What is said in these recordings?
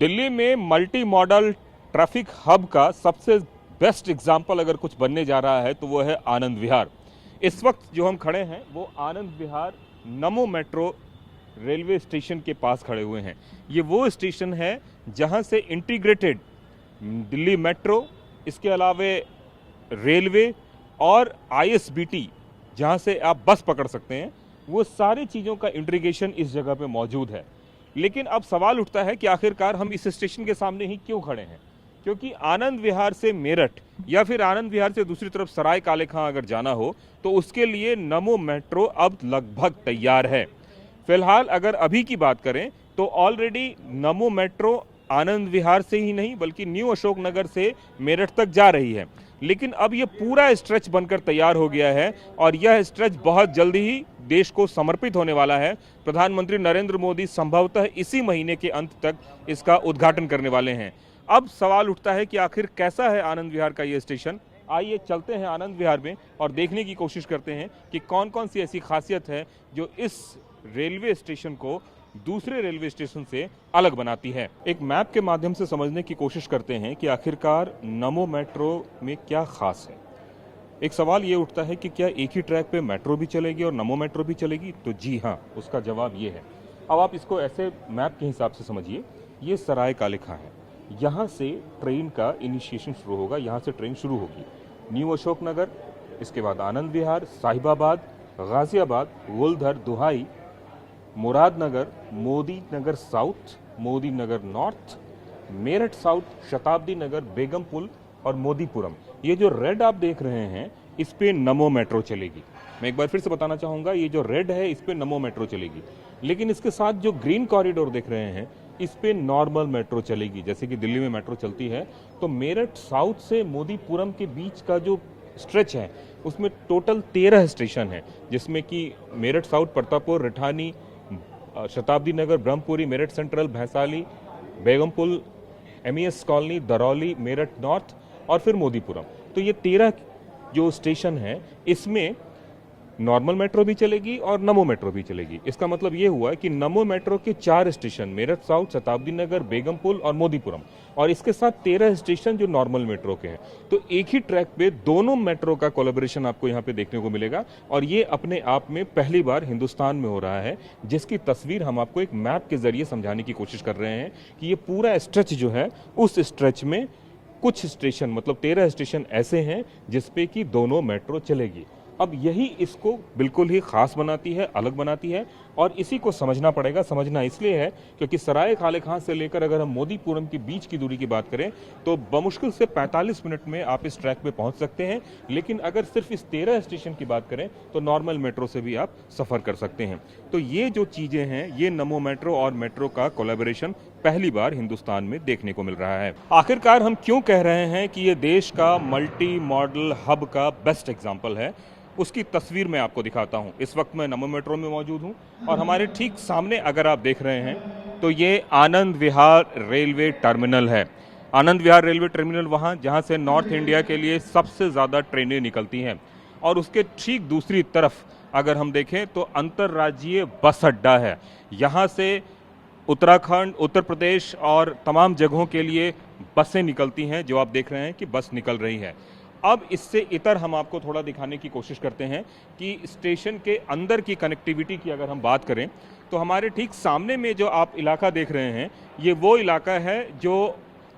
दिल्ली में multi modal traffic hub का सबसे बेस्ट एग्जाम्पल अगर कुछ बनने जा रहा है तो वो है आनंद विहार। इस वक्त जो हम खड़े हैं वो आनंद विहार नमो मेट्रो रेलवे स्टेशन के पास खड़े हुए हैं। ये वो स्टेशन है जहां से इंटीग्रेटेड दिल्ली मेट्रो, इसके अलावे रेलवे और ISBT जहां से आप बस पकड़ सकते हैं, वो सारी चीज़ों का इंटीग्रेशन इस जगह पे मौजूद है। लेकिन अब सवाल उठता है कि आखिरकार हम इस स्टेशन के सामने ही क्यों खड़े हैं, क्योंकि आनंद विहार से मेरठ या फिर आनंद विहार से दूसरी तरफ सराय काले खां अगर जाना हो तो उसके लिए नमो मेट्रो अब लगभग तैयार है। फिलहाल अगर अभी की बात करें तो ऑलरेडी नमो मेट्रो आनंद विहार से ही नहीं बल्कि न्यू अशोक नगर से मेरठ तक जा रही है। लेकिन अब यह पूरा स्ट्रेच बनकर तैयार हो गया है और यह स्ट्रेच बहुत जल्दी ही देश को समर्पित होने वाला है। प्रधानमंत्री नरेंद्र मोदी संभवतः इसी महीने के अंत तक इसका उद्घाटन करने वाले हैं। अब सवाल उठता है कि आखिर कैसा है आनंद विहार का ये स्टेशन। आइए चलते हैं आनंद विहार में और देखने की कोशिश करते हैं कि कौन कौन सी ऐसी खासियत है जो इस रेलवे स्टेशन को दूसरे रेलवे स्टेशन से अलग बनाती है। एक मैप के माध्यम से समझने की कोशिश करते हैं कि आखिरकार नमो मेट्रो में क्या खास है। एक सवाल ये उठता है कि क्या एक ही ट्रैक पे मेट्रो भी चलेगी और नमो मेट्रो भी चलेगी, तो जी हाँ, उसका जवाब ये है। अब आप इसको ऐसे मैप के हिसाब से समझिए, ये सराय काले खां है, यहाँ से ट्रेन का इनिशिएशन शुरू होगा, यहाँ से ट्रेन शुरू होगी। न्यू अशोक नगर, इसके बाद आनंद विहार, साहिबाबाद, गाजियाबाद, गोलधर, दुहाई, मुरादनगर, मोदी नगर साउथ, मोदी नगर नॉर्थ, मेरठ साउथ, शताब्दी नगर, बेगमपुल और मोदीपुरम। ये जो रेड आप देख रहे हैं इस पे नमो मेट्रो चलेगी। मैं एक बार फिर से बताना चाहूँगा, ये जो रेड है इस पे नमो मेट्रो चलेगी। लेकिन इसके साथ जो ग्रीन कॉरिडोर देख रहे हैं इस पे नॉर्मल मेट्रो चलेगी। जैसे कि दिल्ली में मेट्रो चलती है तो मेरठ साउथ से मोदीपुरम के बीच का जो स्ट्रेच है उसमें टोटल 13 स्टेशन है, जिसमें कि Meerut south, Pratappur, Rithani, Shatabdi Nagar, Brahmpuri, Meerut central, Bhainsali, Begumpul, MES colony, Daurali, Meerut north और फिर मोदीपुरम। तो ये 13 जो स्टेशन है इसमें नॉर्मल मेट्रो भी चलेगी और नमो मेट्रो भी चलेगी। इसका मतलब ये हुआ कि नमो मेट्रो के 4 स्टेशन मेरठ साउथ, शताब्दी नगर, बेगमपुल और मोदीपुरम, और इसके साथ 13 स्टेशन जो नॉर्मल मेट्रो के हैं। तो एक ही ट्रैक पे दोनों मेट्रो का कोलैबोरेशन आपको यहाँ पे देखने को मिलेगा और ये अपने आप में पहली बार हिंदुस्तान में हो रहा है, जिसकी तस्वीर हम आपको एक मैप के जरिए समझाने की कोशिश कर रहे हैं कि ये पूरा स्ट्रेच जो है उस स्ट्रेच में कुछ स्टेशन मतलब 13 स्टेशन ऐसे हैं जिसपे कि दोनों मेट्रो चलेगी। अब यही इसको बिल्कुल ही खास बनाती है, अलग बनाती है, और इसी को समझना पड़ेगा। समझना इसलिए है क्योंकि सराय काले खां से लेकर अगर हम मोदीपुरम के बीच की दूरी की बात करें तो बमुश्किल से 45 मिनट में आप इस ट्रैक पे पहुंच सकते हैं। लेकिन अगर सिर्फ इस 13 स्टेशन की बात करें तो नॉर्मल मेट्रो से भी आप सफर कर सकते हैं। तो ये जो चीजें हैं, ये नमो मेट्रो और मेट्रो का कोलैबोरेशन पहली बार हिंदुस्तान में देखने को मिल रहा है। आखिरकार हम क्यों कह रहे हैं कि ये देश का मल्टी मॉडल हब का बेस्ट एग्जाम्पल है, उसकी तस्वीर मैं आपको दिखाता हूं। इस वक्त मैं नमो मेट्रो में मौजूद हूं और हमारे ठीक सामने अगर आप देख रहे हैं तो ये आनंद विहार रेलवे टर्मिनल है। आनंद विहार रेलवे टर्मिनल वहां जहां से नॉर्थ इंडिया के लिए सबसे ज़्यादा ट्रेनें निकलती हैं, और उसके ठीक दूसरी तरफ अगर हम देखें तो अंतर्राज्यीय बस अड्डा है। यहाँ से उत्तराखंड, उत्तर प्रदेश और तमाम जगहों के लिए बसें निकलती हैं, जो आप देख रहे हैं कि बस निकल रही है। अब इससे इतर हम आपको थोड़ा दिखाने की कोशिश करते हैं कि स्टेशन के अंदर की कनेक्टिविटी की अगर हम बात करें तो हमारे ठीक सामने में जो आप इलाका देख रहे हैं ये वो इलाका है जो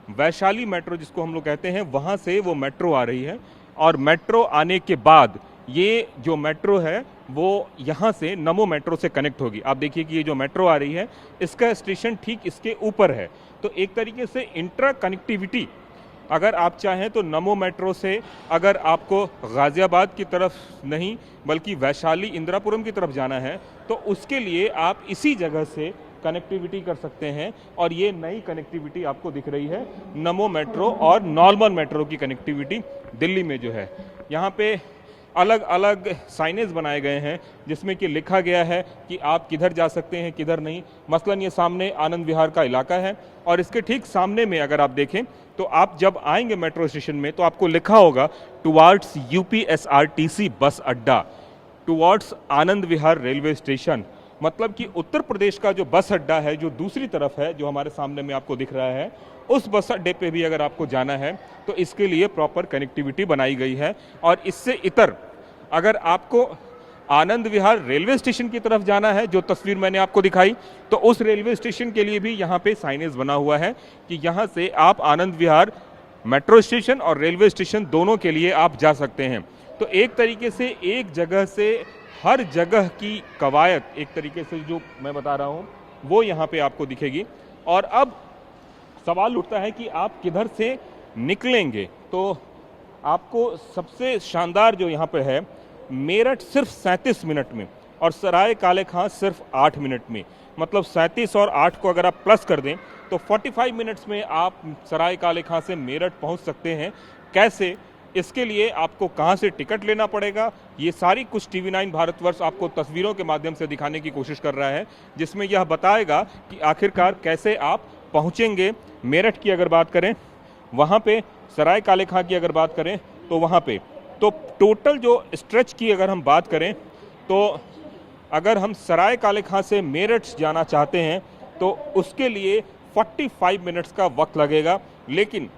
वैशाली मेट्रो जिसको हम लोग कहते हैं, वहाँ से वो मेट्रो आ रही है। और मेट्रो आने के बाद ये जो मेट्रो है वो यहाँ से नमो मेट्रो से कनेक्ट होगी। आप देखिए कि ये जो मेट्रो आ रही है इसका स्टेशन ठीक इसके ऊपर है। तो एक तरीके से इंट्रा कनेक्टिविटी अगर आप चाहें तो नमो मेट्रो से अगर आपको गाजियाबाद की तरफ नहीं बल्कि वैशाली, इंदिरापुरम की तरफ जाना है तो उसके लिए आप इसी जगह से कनेक्टिविटी कर सकते हैं। और ये नई कनेक्टिविटी आपको दिख रही है नमो मेट्रो और नॉर्मल मेट्रो की कनेक्टिविटी दिल्ली में जो है। यहाँ पे अलग अलग साइनेज बनाए गए हैं जिसमें कि लिखा गया है कि आप किधर जा सकते हैं, किधर नहीं। मसलन ये सामने आनंद विहार का इलाका है और इसके ठीक सामने में अगर आप देखें तो आप जब आएंगे मेट्रो स्टेशन में तो आपको लिखा होगा टुवार्ड्स UPSRTC बस अड्डा, towards Anand Vihar railway station, मतलब कि उत्तर प्रदेश का जो बस अड्डा है जो दूसरी तरफ है, जो हमारे सामने में आपको दिख रहा है, उस बस अड्डे पे भी अगर आपको जाना है तो इसके लिए प्रॉपर कनेक्टिविटी बनाई गई है। और इससे इतर अगर आपको आनंद विहार रेलवे स्टेशन की तरफ जाना है, जो तस्वीर मैंने आपको दिखाई, तो उस रेलवे स्टेशन के लिए भी यहाँ पे साइनेज बना हुआ है कि यहाँ से आप आनंद विहार मेट्रो स्टेशन और रेलवे स्टेशन दोनों के लिए आप जा सकते हैं। तो एक तरीके से एक जगह से हर जगह की कवायद एक तरीके से जो मैं बता रहा हूँ वो यहाँ पे आपको दिखेगी। और अब सवाल उठता है कि आप किधर से निकलेंगे। तो आपको सबसे शानदार जो यहाँ पे है, मेरठ सिर्फ 37 मिनट में और सराय काले खां सिर्फ 8 मिनट में, मतलब 37 और 8 को अगर आप प्लस कर दें तो 45 मिनट्स में आप सराय काले खां से मेरठ पहुंच सकते हैं। कैसे, इसके लिए आपको कहां से टिकट लेना पड़ेगा, ये सारी कुछ TV9 भारतवर्ष आपको तस्वीरों के माध्यम से दिखाने की कोशिश कर रहा है, जिसमें यह बताएगा कि आखिरकार कैसे आप पहुंचेंगे। मेरठ की अगर बात करें वहां पे, सराय काले खां की अगर बात करें तो वहां पे, तो टोटल जो स्ट्रेच की अगर हम बात करें तो अगर हम सराय काले खां से मेरठ जाना चाहते हैं तो उसके लिए 45 मिनट्स का वक्त लगेगा। लेकिन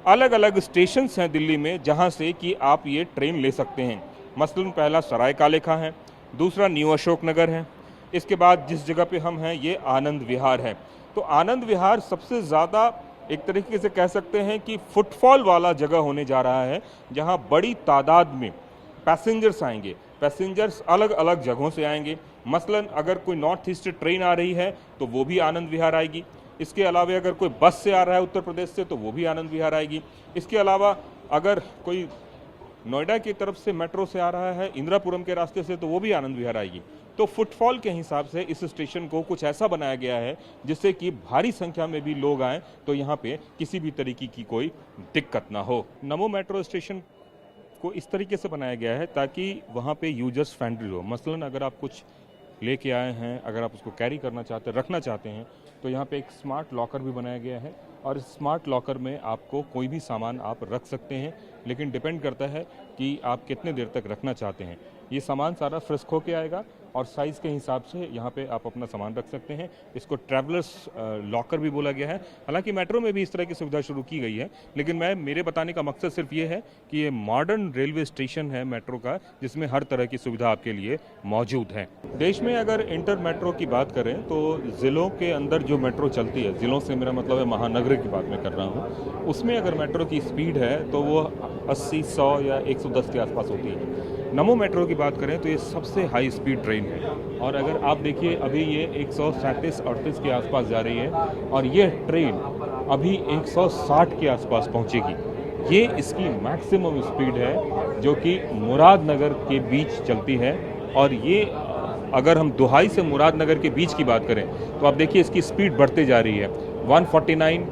अलग अलग स्टेशंस हैं दिल्ली में जहां से कि आप ये ट्रेन ले सकते हैं। मसलन पहला सराय काले खां है, दूसरा न्यू अशोक नगर है, इसके बाद जिस जगह पे हम हैं ये आनंद विहार है। तो आनंद विहार सबसे ज़्यादा एक तरीके से कह सकते हैं कि फुटफॉल वाला जगह होने जा रहा है, जहां बड़ी तादाद में पैसेंजर्स आएंगे। पैसेंजर्स अलग अलग जगहों से आएंगे। मसलन अगर कोई नॉर्थ ईस्ट ट्रेन आ रही है तो वो भी आनंद विहार आएगी। इसके अलावा अगर कोई बस से आ रहा है उत्तर प्रदेश से तो वो भी आनंद विहार आएगी। इसके अलावा अगर कोई नोएडा की तरफ से मेट्रो से आ रहा है इंदिरापुरम के रास्ते से तो वो भी आनंद विहार आएगी। तो फुटफॉल के हिसाब से इस स्टेशन को कुछ ऐसा बनाया गया है जिससे कि भारी संख्या में भी लोग आएँ तो यहाँ पे किसी भी तरीके की कोई दिक्कत ना हो। नमो मेट्रो स्टेशन को इस तरीके से बनाया गया है ताकि वहाँ पे यूजर्स फ्रेंडली हो। मसलन अगर आप कुछ लेके आए हैं, अगर आप उसको कैरी करना चाहते हैं, रखना चाहते हैं, तो यहाँ पे एक स्मार्ट लॉकर भी बनाया गया है और इस स्मार्ट लॉकर में आपको कोई भी सामान आप रख सकते हैं, लेकिन डिपेंड करता है कि आप कितने देर तक रखना चाहते हैं। ये सामान सारा फ्रिस्क होके आएगा और साइज़ के हिसाब से यहाँ पे आप अपना सामान रख सकते हैं। इसको ट्रैवलर्स लॉकर भी बोला गया है। हालांकि मेट्रो में भी इस तरह की सुविधा शुरू की गई है, लेकिन मेरे बताने का मकसद सिर्फ ये है कि ये मॉडर्न रेलवे स्टेशन है मेट्रो का, जिसमें हर तरह की सुविधा आपके लिए मौजूद है। देश में अगर इंटर मेट्रो की बात करें तो ज़िलों के अंदर जो मेट्रो चलती है, ज़िलों से मेरा मतलब है महानगर की बात मैं कर रहा हूँ, उसमें अगर मेट्रो की स्पीड है तो वो 80, 100 या 110 के आसपास होती है। नमो मेट्रो की बात करें तो ये सबसे हाई स्पीड ट्रेन है और अगर आप देखिए अभी ये 137-38 के आसपास जा रही है और ये ट्रेन अभी 160 के आसपास पहुंचेगी। ये इसकी मैक्सिमम स्पीड है जो कि मुरादनगर के बीच चलती है। और ये अगर हम दुहाई से मुरादनगर के बीच की बात करें तो आप देखिए इसकी स्पीड बढ़ते जा रही है। 149,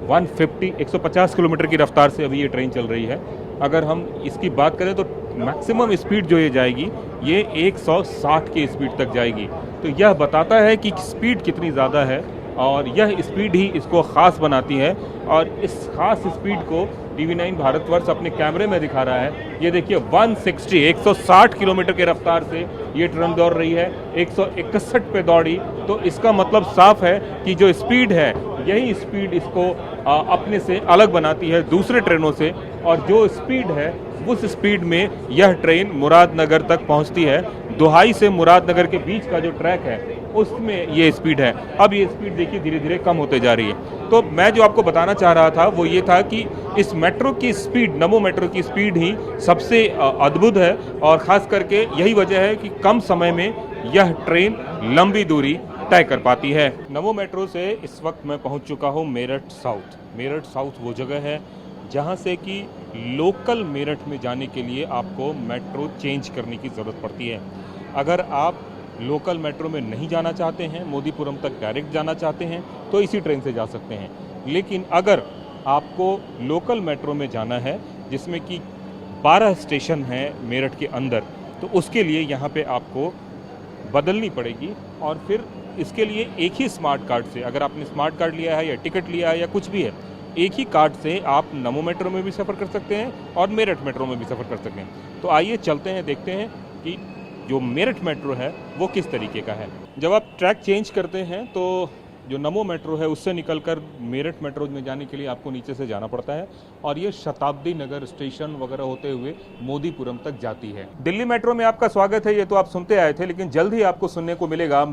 150, 150 किलोमीटर की रफ्तार से अभी ये ट्रेन चल रही है। अगर हम इसकी बात करें तो मैक्सिमम स्पीड जो ये जाएगी ये 160 की स्पीड तक जाएगी। तो यह बताता है कि स्पीड कितनी ज़्यादा है और यह स्पीड ही इसको ख़ास बनाती है। और इस ख़ास स्पीड को TV9 भारतवर्ष अपने कैमरे में दिखा रहा है। ये देखिए 160 किलोमीटर के रफ्तार से ये ट्रेन दौड़ रही है, 161 पे दौड़ी। तो इसका मतलब साफ है कि जो स्पीड है यही स्पीड इसको अपने से अलग बनाती है दूसरे ट्रेनों से। और जो स्पीड है उस स्पीड में यह ट्रेन मुरादनगर तक पहुंचती है। दुहाई से मुरादनगर के बीच का जो ट्रैक है उसमें ये स्पीड है। अब ये स्पीड देखिए धीरे धीरे कम होते जा रही है। तो मैं जो आपको बताना चाह रहा था वो ये था कि इस मेट्रो की स्पीड, नमो मेट्रो की स्पीड ही सबसे अद्भुत है और ख़ास करके यही वजह है कि कम समय में यह ट्रेन लंबी दूरी तय कर पाती है। नमो मेट्रो से इस वक्त मैं पहुंच चुका हूं मेरठ साउथ। मेरठ साउथ वो जगह है जहां से कि लोकल मेरठ में जाने के लिए आपको मेट्रो चेंज करने की ज़रूरत पड़ती है। अगर आप लोकल मेट्रो में नहीं जाना चाहते हैं, मोदीपुरम तक डायरेक्ट जाना चाहते हैं, तो इसी ट्रेन से जा सकते हैं। लेकिन अगर आपको लोकल मेट्रो में जाना है जिसमें कि 12 स्टेशन हैं मेरठ के अंदर, तो उसके लिए यहाँ पे आपको बदलनी पड़ेगी। और फिर इसके लिए एक ही स्मार्ट कार्ड से, अगर आपने स्मार्ट कार्ड लिया है या टिकट लिया है या कुछ भी है, एक ही कार्ड से आप नमो मेट्रो में भी सफ़र कर सकते हैं और मेरठ मेट्रो में भी सफ़र कर सकते हैं। तो आइए चलते हैं, देखते हैं कि जो मेरठ मेट्रो है वो किस तरीके का है। जब आप ट्रैक चेंज करते हैं तो जो नमो मेट्रो है उससे निकलकर मेरठ मेट्रो में जाने के लिए आपको नीचे से जाना पड़ता है और ये शताब्दी नगर स्टेशन वगैरह होते हुए मोदीपुरम तक जाती है। दिल्ली मेट्रो में आपका स्वागत है, ये तो आप सुनते आए थे, लेकिन जल्द ही आपको सुनने को मिलेगा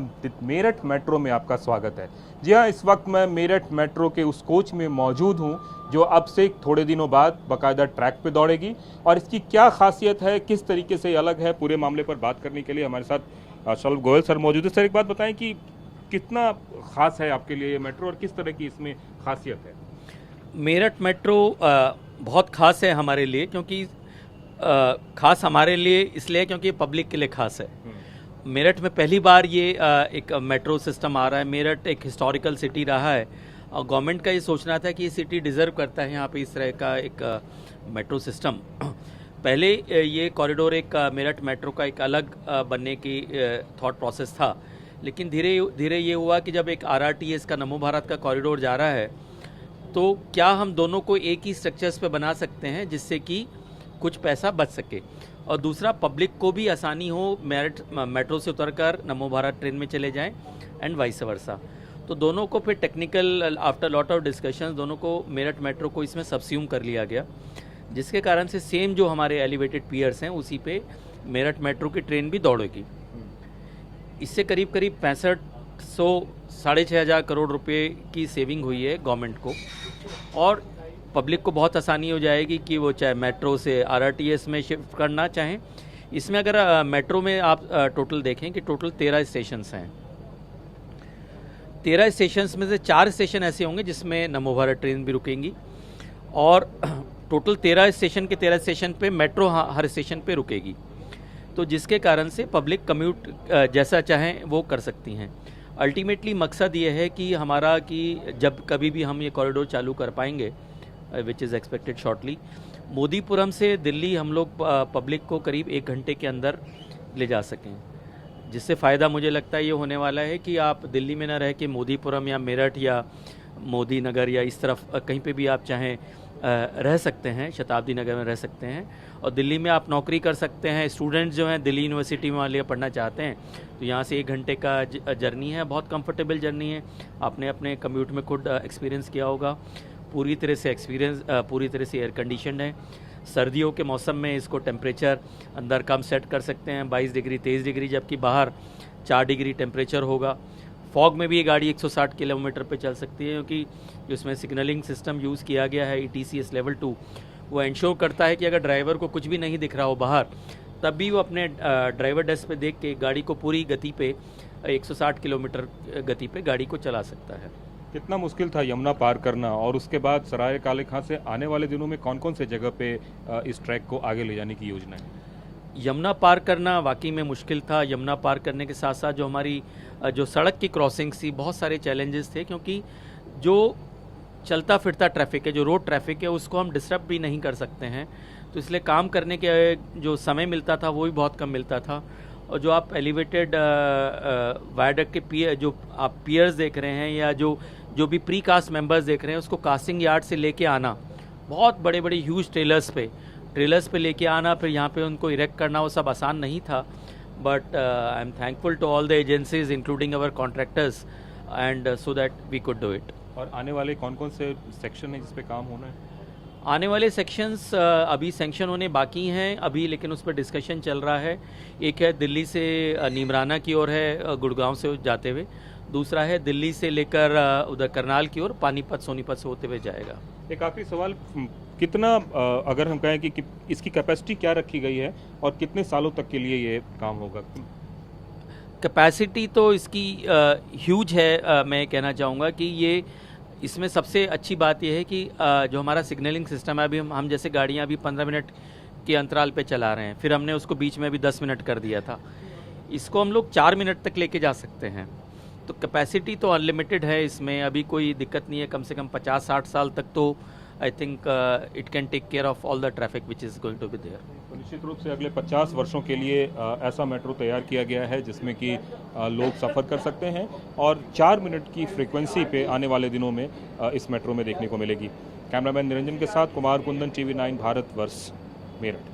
मेरठ मेट्रो में आपका स्वागत है। जी हाँ, इस वक्त मैं मेरठ मेट्रो के उस कोच में मौजूद हूँ जो अब से थोड़े दिनों बाद बाकायदा ट्रैक पे दौड़ेगी और इसकी क्या खासियत है, किस तरीके से अलग है, पूरे मामले पर बात करने के लिए हमारे साथ शलभ गोयल सर मौजूद है। सर, एक बात बताएं कि कितना खास है आपके लिए ये मेट्रो और किस तरह की इसमें खासियत है। मेरठ मेट्रो बहुत खास है हमारे लिए, क्योंकि खास हमारे लिए इसलिए क्योंकि पब्लिक के लिए खास है। मेरठ में पहली बार ये एक मेट्रो सिस्टम आ रहा है। मेरठ एक हिस्टोरिकल सिटी रहा है और गवर्नमेंट का ये सोचना था कि ये सिटी डिज़र्व करता है यहाँ पे इस तरह का एक मेट्रो सिस्टम। पहले ये कॉरिडोर एक मेरठ मेट्रो का एक अलग बनने की थॉट प्रोसेस था, लेकिन धीरे धीरे ये हुआ कि जब एक RRTS का नमो भारत का कॉरिडोर जा रहा है तो क्या हम दोनों को एक ही स्ट्रक्चर्स पे बना सकते हैं जिससे कि कुछ पैसा बच सके और दूसरा पब्लिक को भी आसानी हो मेरठ मेट्रो से उतरकर नमो भारत ट्रेन में चले जाएं एंड वाइस वर्सा। तो दोनों को फिर technical after lot of discussions दोनों को मेरठ मेट्रो को इसमें सबस्यूम कर लिया गया, जिसके कारण से सेम जो हमारे एलिवेटेड पियर्स हैं उसी पे मेरठ मेट्रो की ट्रेन भी दौड़ेगी। इससे करीब करीब 6500-6500 करोड़ रुपए की सेविंग हुई है गवर्नमेंट को और पब्लिक को बहुत आसानी हो जाएगी कि वो चाहे मेट्रो से RRTS में शिफ्ट करना चाहें। इसमें अगर मेट्रो में आप टोटल देखें कि टोटल 13 स्टेशंस हैं। 13 स्टेशंस में से 4 स्टेशन ऐसे होंगे जिसमें नमो भारत ट्रेन भी रुकेंगी और टोटल 13 स्टेशन के 13 स्टेशन पे मेट्रो हर स्टेशन पे रुकेगी, तो जिसके कारण से पब्लिक कम्यूट जैसा चाहें वो कर सकती हैं। अल्टीमेटली मकसद ये है कि हमारा कि जब कभी भी हम ये कॉरिडोर चालू कर पाएंगे, which is expected shortly, Modipuram से दिल्ली हम लोग पब्लिक को करीब 1 घंटे के अंदर ले जा सकें, जिससे फ़ायदा मुझे लगता है ये होने वाला है कि आप दिल्ली में ना रह के मोदीपुरम या मेरठ या मोदी नगर या इस तरफ कहीं पे भी आप चाहें रह सकते हैं, शताब्दी नगर में रह सकते हैं और दिल्ली में आप नौकरी कर सकते हैं। स्टूडेंट्स जो हैं दिल्ली यूनिवर्सिटी में वाले पढ़ना चाहते हैं तो यहाँ से 1 घंटे का जर्नी है, बहुत कंफर्टेबल जर्नी है। आपने अपने कम्यूट में खुद एक्सपीरियंस किया होगा, पूरी तरह से एयर कंडीशन है। सर्दियों के मौसम में इसको टेम्परेचर अंदर कम सेट कर सकते हैं, 22 डिग्री 23 डिग्री, जबकि बाहर 4 डिग्री टेम्परेचर होगा। फॉग में भी ये गाड़ी 160 किलोमीटर पे चल सकती है, क्योंकि उसमें सिग्नलिंग सिस्टम यूज़ किया गया है ETCS लेवल 2। वो इंश्योर करता है कि अगर ड्राइवर को कुछ भी नहीं दिख रहा हो बाहर, तब भी वो अपने ड्राइवर डेस्क पे देख के गाड़ी को पूरी गति पे 160 किलोमीटर गति पे गाड़ी को चला सकता है। कितना मुश्किल था यमुना पार करना और उसके बाद सराय काले खां से आने वाले दिनों में कौन कौन से जगह पे इस ट्रैक को आगे ले जाने की योजना है? यमुना पार करना वाकई में मुश्किल था। यमुना पार करने के साथ साथ जो हमारी जो सड़क की क्रॉसिंग्स थी, बहुत सारे चैलेंजेस थे, क्योंकि जो चलता फिरता ट्रैफिक है, जो रोड ट्रैफिक है, उसको हम डिस्टर्ब भी नहीं कर सकते हैं। तो इसलिए काम करने के जो समय मिलता था वो भी बहुत कम मिलता था। और जो आप एलिवेटेड वायडक्ट के जो आप पियर्स देख रहे हैं या जो भी प्री कास्ट मेंबर्स देख रहे हैं, उसको कास्टिंग यार्ड से लेके आना, बहुत बड़े बड़े ह्यूज ट्रेलर्स पे लेके आना, फिर यहाँ पे उनको इरेक्ट करना, वो सब आसान नहीं था। But I am thankful to all the agencies including our contractors and so that we could do it. और आने वाले कौन कौन से सेक्शन हैं जिस पे काम होना है? आने वाले सेक्शंस अभी सैंक्शन होने बाकी हैं अभी, लेकिन उस पर डिस्कशन चल रहा है। एक है दिल्ली से नीमराना की ओर है, गुड़गांव से जाते हुए। दूसरा है दिल्ली से लेकर उधर करनाल की ओर, पानीपत सोनीपत से होते हुए जाएगा। एक आखिरी सवाल, कितना अगर हम कहें कि इसकी कैपेसिटी क्या रखी गई है और कितने सालों तक के लिए ये काम होगा? कैपेसिटी तो इसकी ह्यूज है। मैं कहना चाहूँगा कि ये इसमें सबसे अच्छी बात यह है कि जो हमारा सिग्नलिंग सिस्टम है, अभी हम जैसे गाड़ियाँ अभी 15 मिनट के अंतराल पे चला रहे हैं, फिर हमने उसको बीच में भी 10 मिनट कर दिया था। इसको हम लोग 4 मिनट तक लेके जा सकते हैं। तो कैपेसिटी तो अनलिमिटेड है, इसमें अभी कोई दिक्कत नहीं है। कम से कम 50-60 साल तक तो I think it can take care of all the traffic which is going to be there. तो निश्चित रूप से अगले 50 वर्षों के लिए ऐसा मेट्रो तैयार किया गया है जिसमें कि लोग सफ़र कर सकते हैं और 4 मिनट की फ्रीक्वेंसी पे आने वाले दिनों में इस मेट्रो में देखने को मिलेगी। कैमरामैन निरंजन के साथ कुमार कुंदन, TV9 भारतवर्ष, मेरठ।